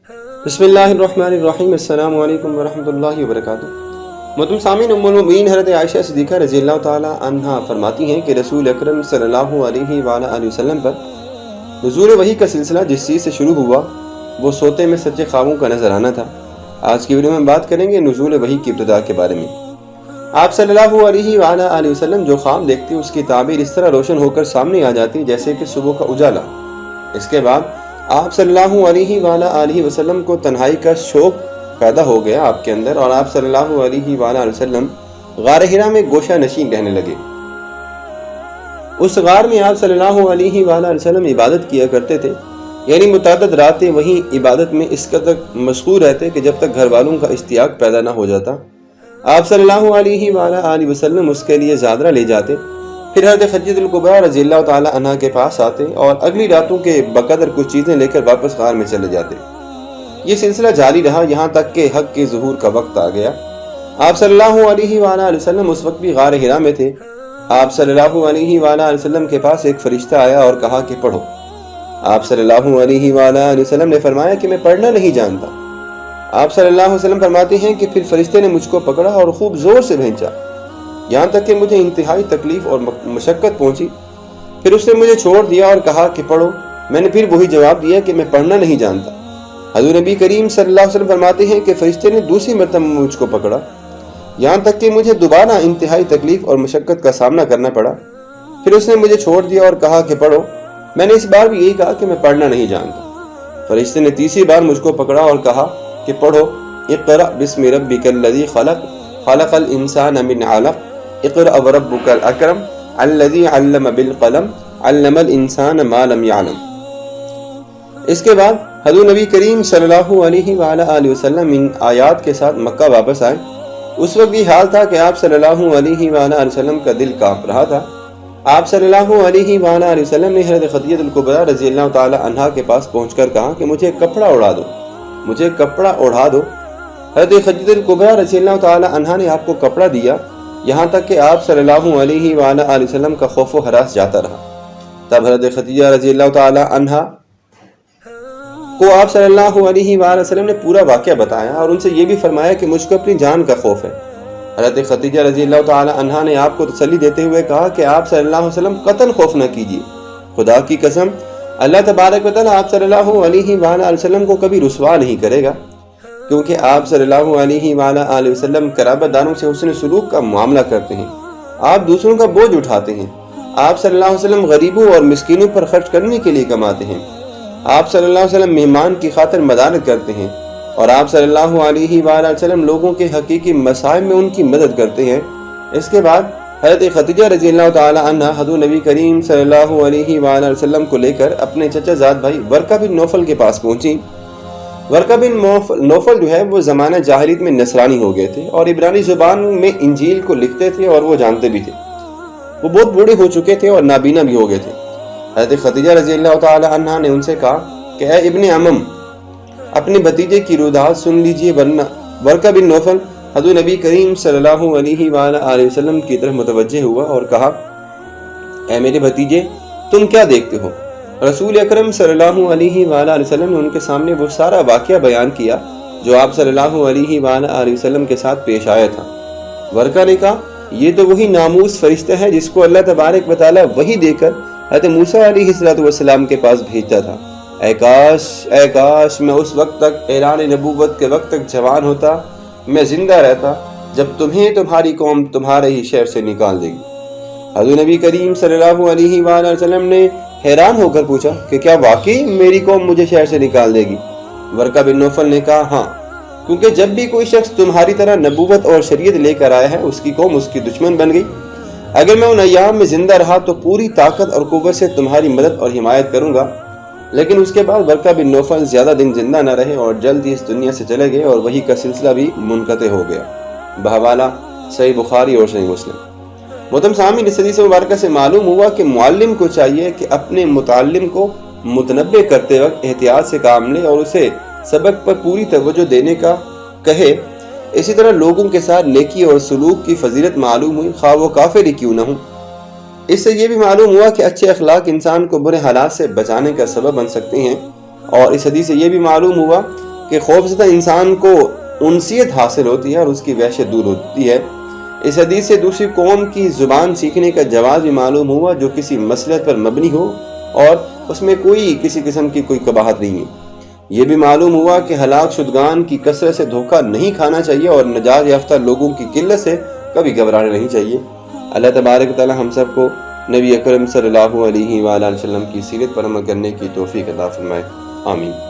بسم اللہ الرحمن الرحیم۔ السلام علیکم ورحمۃ اللہ وبرکاتہ۔ محترم سامعین، ام المؤمنین حضرت عائشہ صدیقہ رضی اللہ تعالی عنہا فرماتی ہیں کہ رسول اکرم صلی اللہ علیہ وآلہ وسلم پر نزول وحی کا سلسلہ جس چیز سے شروع ہوا وہ سوتے میں سچے خوابوں کا نظر آنا تھا۔ آج کی ویڈیو میں بات کریں گے نزول وحی کی ابتدا کے بارے میں۔ آپ صلی اللہ علیہ وآلہ وسلم جو خواب دیکھتے اس کی تعبیر اس طرح روشن ہو کر سامنے آ جاتی جیسے کہ صبح کا اجالا۔ اس کے بعد آپ صلی اللہ علیہ وآلہ وسلم کو تنہائی کا شوق پیدا ہو گیا آپ کے اندر، اور آپ صلی اللہ علیہ وآلہ وسلم غار حرا میں گوشہ نشین رہنے لگے۔ اس غار میں آپ صلی اللہ علیہ وآلہ وسلم عبادت کیا کرتے تھے، یعنی متعدد راتیں وہیں عبادت میں اس قدر مشغول رہتے کہ جب تک گھر والوں کا اشتیاق پیدا نہ ہو جاتا آپ صلی اللہ علیہ وآلہ وسلم اس کے لیے زادرہ لے جاتے، پھر حضرت خدیجہ الکبریٰ رضی اللہ تعالی عنہا کے پاس آتے اور اگلی راتوں کے بقدر کچھ چیزیں لے کر واپس غار میں چلے جاتے۔ یہ سلسلہ جاری رہا یہاں تک کہ حق کے ظہور کا وقت آ گیا۔ آپ صلی اللہ علیہ وآلہ وسلم اس وقت بھی غار حرا میں تھے۔ آپ صلی اللہ علیہ وآلہ وسلم کے پاس ایک فرشتہ آیا اور کہا کہ پڑھو۔ آپ صلی اللہ علیہ وآلہ وسلم نے فرمایا کہ میں پڑھنا نہیں جانتا۔ آپ صلی اللہ علیہ وسلم فرماتے ہیں کہ پھر فرشتے نے مجھ کو پکڑا اور خوب زور سے بھینچا، یہاں تک کہ مجھے انتہائی تکلیف اور مشقت پہنچی۔ پھر اس نے مجھے چھوڑ دیا اور کہا کہ پڑھو۔ میں نے پھر وہی جواب دیا کہ میں پڑھنا نہیں جانتا۔ حضور نبی کریم صلی اللہ علیہ وسلم فرماتے ہیں کہ فرشتے نے دوسری مرتبہ مجھ کو پکڑا، یہاں تک کہ مجھے دوبارہ انتہائی تکلیف اور مشقت کا سامنا کرنا پڑا۔ پھر اس نے مجھے چھوڑ دیا اور کہا کہ پڑھو۔ میں نے اس بار بھی یہی کہا کہ میں پڑھنا نہیں جانتا۔ فرشتے نے تیسری بار مجھ کو پکڑا اور کہا کہ پڑھو، اقرأ بسم ربک الذی خلق خلق الانسان من علق اقرأ وربک الاکرم الذی علم بالقلم علم الانسان ما لم یعلم۔ اس کے بعد حضور نبی کریم صلی اللہ علیہ وآلہ وسلم ان آیات کے ساتھ مکہ واپس آئے۔ اس وقت بھی حال تھا کہ آپ صلی اللہ علیہ وآلہ وسلم کا دل کانپ رہا تھا۔ آپ صلی اللہ علیہ وآلہ وسلم نے حضرت خدیجہ الکبریٰ رضی اللہ تعالی عنہا کے پاس پہنچ کر کہا کہ مجھے کپڑا اڑا دو، مجھے کپڑا اڑا دو۔ حضرت خدیجہ الکبریٰ رضی اللہ تعالی عنہا نے آپ کو کپڑا دیا، یہاں تک کہ آپ صلی اللہ علیہ وآلہ وسلم کا خوف و ہراس جاتا رہا۔ تب حضرت خدیجہ رضی اللہ تعالی عنہا کو آپ صلی اللہ علیہ وآلہ وسلم نے پورا واقعہ بتایا اور ان سے یہ بھی فرمایا کہ مجھ کو اپنی جان کا خوف ہے۔ حضرت خدیجہ رضی اللہ تعالی عنہا نے آپ کو تسلی دیتے ہوئے کہا کہ آپ صلی اللہ علیہ وسلم قطعاً خوف نہ کیجیے، خدا کی قسم اللہ تبارک و تعالی آپ صلی اللہ علیہ وآلہ وسلم کو کبھی رسوا نہیں کرے گا، کیونکہ آپ صلی اللہ علیہ وآلہ وسلم قرابت داروں سے حسن سلوک کا معاملہ کرتے ہیں، آپ دوسروں کا بوجھ اٹھاتے ہیں، آپ صلی اللہ علیہ وسلم غریبوں اور مسکینوں پر خرچ کرنے کے لیے کماتے ہیں، آپ صلی اللہ علیہ وسلم مہمان کی خاطر مدارت کرتے ہیں، اور آپ صلی اللہ علیہ وآلہ وسلم لوگوں کے حقیقی مسائل میں ان کی مدد کرتے ہیں۔ اس کے بعد حضرت خدیجہ رضی اللہ تعالی عنہا حضور نبی کریم صلی اللہ علیہ وآلہ وسلم کو لے کر اپنے چچا زاد بھائی ورقہ بن نوفل کے پاس پہنچی۔ ورقہ بن نوفل جو ہے وہ زمانہ جاہلیت میں نصرانی ہو گئے تھے اور عبرانی زبان میں انجیل کو لکھتے تھے اور وہ جانتے بھی تھے۔ وہ بہت بوڑھے ہو چکے تھے اور نابینا بھی ہو گئے تھے۔ حضرت خدیجہ رضی اللہ تعالی عنہا نے ان سے کہا کہ اے ابن عمم، اپنے بھتیجے کی روداد سن لیجئے، ورنہ ورقہ بن نوفل حضور نبی کریم صلی اللہ علیہ وآلہ وسلم کی طرف متوجہ ہوا اور کہا اے میرے بھتیجے، تم کیا دیکھتے ہو؟ رسول اکرم صلی اللہ علیہ وآلہ وسلم نے ان کے سامنے وہ سارا واقعہ بیان کیا جو آپ صلی اللہ علیہ وآلہ وسلم کے ساتھ پیش آیا تھا۔ ورقہ نے کہا یہ تو وہی ناموس فرشتہ ہے جس کو اللہ تبارک و تعالی وحی دے کر حضرت موسیٰ علیہ السلام کے پاس بھیجتا تھا۔ اے کاش میں اس وقت تک اعلان نبوت کے وقت تک جوان ہوتا، میں زندہ رہتا جب تمہیں تمہاری قوم تمہارے ہی شہر سے نکال دے گی۔ حضور نبی کریم صلی اللہ علیہ وآلہ وسلم نے حیران ہو کر پوچھا کہ کیا واقعی میری قوم مجھے شہر سے نکال دے گی؟ ورقہ بن نوفل نے کہا ہاں، کیونکہ جب بھی کوئی شخص تمہاری طرح نبوت اور شریعت لے کر آیا ہے اس کی قوم اس کی دشمن بن گئی۔ اگر میں ان ایام میں زندہ رہا تو پوری طاقت اور قوت سے تمہاری مدد اور حمایت کروں گا۔ لیکن اس کے بعد ورقہ بن نوفل زیادہ دن زندہ نہ رہے اور جلد ہی اس دنیا سے چلے گئے اور وحی کا سلسلہ بھی منقطع ہو گیا۔ بحوالہ صحیح بخاری اور صحیح مسلم۔ محترم سامعین، اس حدیث مبارکہ سے معلوم ہوا کہ معلم کو چاہیے کہ اپنے متعلم کو متنبہ کرتے وقت احتیاط سے کام لے اور اسے سبق پر پوری توجہ دینے کا کہے۔ اسی طرح لوگوں کے ساتھ نیکی اور سلوک کی فضیلت معلوم ہوئی، خواہ وہ کافر ہی کیوں نہ ہوں۔ اس سے یہ بھی معلوم ہوا کہ اچھے اخلاق انسان کو برے حالات سے بچانے کا سبب بن سکتے ہیں، اور اس حدیث سے یہ بھی معلوم ہوا کہ خوفزدہ انسان کو انسیت حاصل ہوتی ہے اور اس کی وحشت دور ہوتی ہے۔ اس حدیث سے دوسری قوم کی زبان سیکھنے کا جواز بھی معلوم ہوا جو کسی مصلحت پر مبنی ہو اور اس میں کسی قسم کی کوئی قباحت نہیں ہے۔ یہ بھی معلوم ہوا کہ ہلاک شدگان کی کثرت سے دھوکہ نہیں کھانا چاہیے اور نجات یافتہ لوگوں کی قلت سے کبھی گھبرانا نہیں چاہیے۔ اللہ تبارک و تعالی ہم سب کو نبی اکرم صلی اللہ علیہ وآلہ وسلم کی سیرت پر عمل کرنے کی توفیق عطا فرمائے، آمین۔